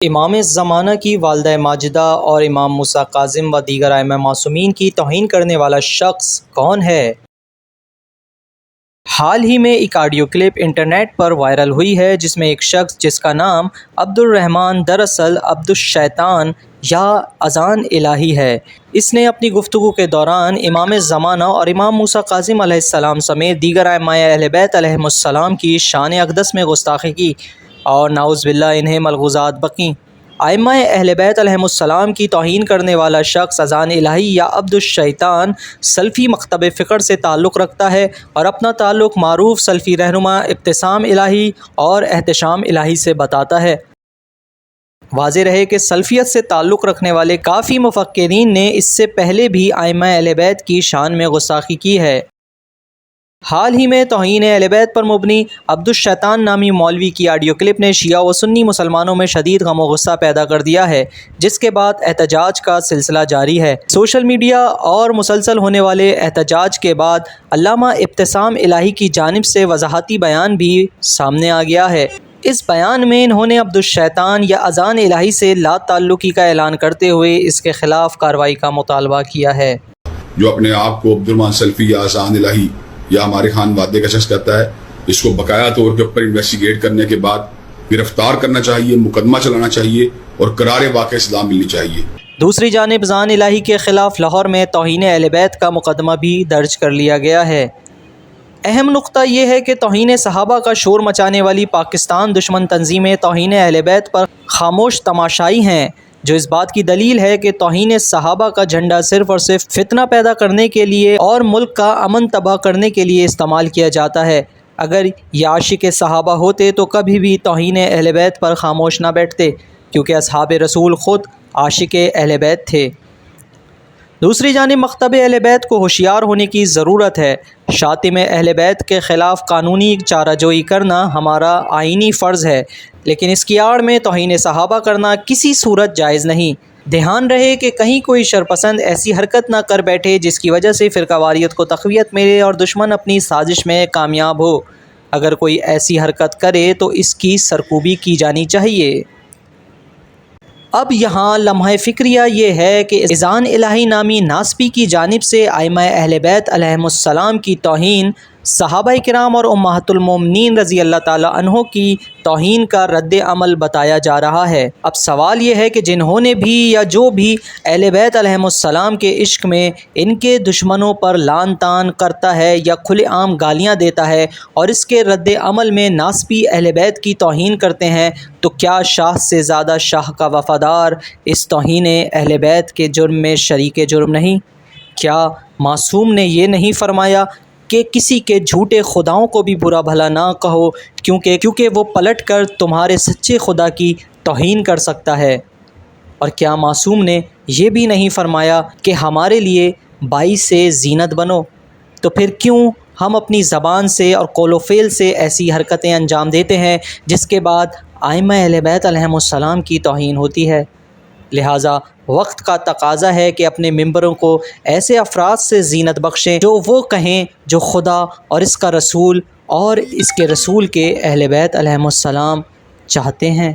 امام زمانہ کی والدہ ماجدہ اور امام موسیٰ کاظم و دیگر ائمہ معصومین کی توہین کرنے والا شخص کون ہے؟ حال ہی میں ایک آڈیو کلپ انٹرنیٹ پر وائرل ہوئی ہے جس میں ایک شخص جس کا نام عبد الرحمن دراصل عبد الشیطان یا اذان الہی ہے، اس نے اپنی گفتگو کے دوران امام زمانہ اور امام موسیٰ کاظم علیہ السلام سمیت دیگر ائمہ اہل بیت علیہم السلام کی شان اقدس میں گستاخی کی اور نعوذ باللہ انہیں ملغوزات بکیں۔ ائمہ اہل بیت علیہم السلام کی توہین کرنے والا شخص اذان الہی یا عبد الشیطان سلفی مکتب فکر سے تعلق رکھتا ہے اور اپنا تعلق معروف سلفی رہنما ابتسام الہی اور احتشام الہی سے بتاتا ہے۔ واضح رہے کہ سلفیت سے تعلق رکھنے والے کافی مفکرین نے اس سے پہلے بھی ائمہ اہل بیت کی شان میں گستاخی کی ہے۔ حال ہی میں توہین اہل بیت پر مبنی عبد الشیطان نامی مولوی کی آڈیو کلپ نے شیعہ و سنی مسلمانوں میں شدید غم و غصہ پیدا کر دیا ہے، جس کے بعد احتجاج کا سلسلہ جاری ہے۔ سوشل میڈیا اور مسلسل ہونے والے احتجاج کے بعد علامہ ابتسام الہی کی جانب سے وضاحتی بیان بھی سامنے آ گیا ہے۔ اس بیان میں انہوں نے عبد الشیطان یا اذان الہی سے لا تعلقی کا اعلان کرتے ہوئے اس کے خلاف کارروائی کا مطالبہ کیا ہے۔ جو اپنے آپ کو عبد الرحمن سلفی یا اذان الہی یا ہمارے خان وادے کا شخص کہتا ہے، اس کو بقایا طور کے اوپر انویسٹیگیٹ کرنے کے بعد گرفتار کرنا چاہیے، مقدمہ چلانا چاہیے اور قرار واقع سزا ملنی چاہیے۔ دوسری جانب اذان الہی کے خلاف لاہور میں توہین اہل بیت کا مقدمہ بھی درج کر لیا گیا ہے۔ اہم نقطہ یہ ہے کہ توہین صحابہ کا شور مچانے والی پاکستان دشمن تنظیمیں توہین اہل بیت پر خاموش تماشائی ہیں، جو اس بات کی دلیل ہے کہ توہین صحابہ کا جھنڈا صرف اور صرف فتنہ پیدا کرنے کے لیے اور ملک کا امن تباہ کرنے کے لیے استعمال کیا جاتا ہے۔ اگر یہ عاشق صحابہ ہوتے تو کبھی بھی توہین اہل بیت پر خاموش نہ بیٹھتے، کیونکہ اصحاب رسول خود عاشق اہل بیت تھے۔ دوسری جانب مکتب اہل بیت کو ہوشیار ہونے کی ضرورت ہے۔ شاتم اہل بیت کے خلاف قانونی چارہ جوئی کرنا ہمارا آئینی فرض ہے، لیکن اس کی آڑ میں توہین صحابہ کرنا کسی صورت جائز نہیں۔ دھیان رہے کہ کہیں کوئی شرپسند ایسی حرکت نہ کر بیٹھے جس کی وجہ سے فرقہ واریت کو تقویت ملے اور دشمن اپنی سازش میں کامیاب ہو۔ اگر کوئی ایسی حرکت کرے تو اس کی سرکوبی کی جانی چاہیے۔ اب یہاں لمحہ فکریہ یہ ہے کہ اذان الہی نامی ناسبی کی جانب سے ائمہ اہل بیت علیہم السلام کی توہین، صحابہ کرام اور امہات المومنین رضی اللہ تعالیٰ عنہ کی توہین کا رد عمل بتایا جا رہا ہے۔ اب سوال یہ ہے کہ جنہوں نے بھی یا جو بھی اہل بیت علیہم السلام کے عشق میں ان کے دشمنوں پر لعن طعن کرتا ہے یا کھلے عام گالیاں دیتا ہے اور اس کے رد عمل میں ناسبی اہل بیت کی توہین کرتے ہیں، تو کیا شاہ سے زیادہ شاہ کا وفادار اس توہین اہل بیت کے جرم میں شریک جرم نہیں؟ کیا معصوم نے یہ نہیں فرمایا کہ کسی کے جھوٹے خداؤں کو بھی برا بھلا نہ کہو کیونکہ وہ پلٹ کر تمہارے سچے خدا کی توہین کر سکتا ہے؟ اور کیا معصوم نے یہ بھی نہیں فرمایا کہ ہمارے لیے باعث زینت بنو؟ تو پھر کیوں ہم اپنی زبان سے اور قول و فعل سے ایسی حرکتیں انجام دیتے ہیں جس کے بعد ائمہ اہل بیت علیہم السلام کی توہین ہوتی ہے؟ لہٰذا وقت کا تقاضا ہے کہ اپنے ممبروں کو ایسے افراد سے زینت بخشیں جو وہ کہیں جو خدا اور اس کا رسول اور اس کے رسول کے اہل بیت علیہم السلام چاہتے ہیں۔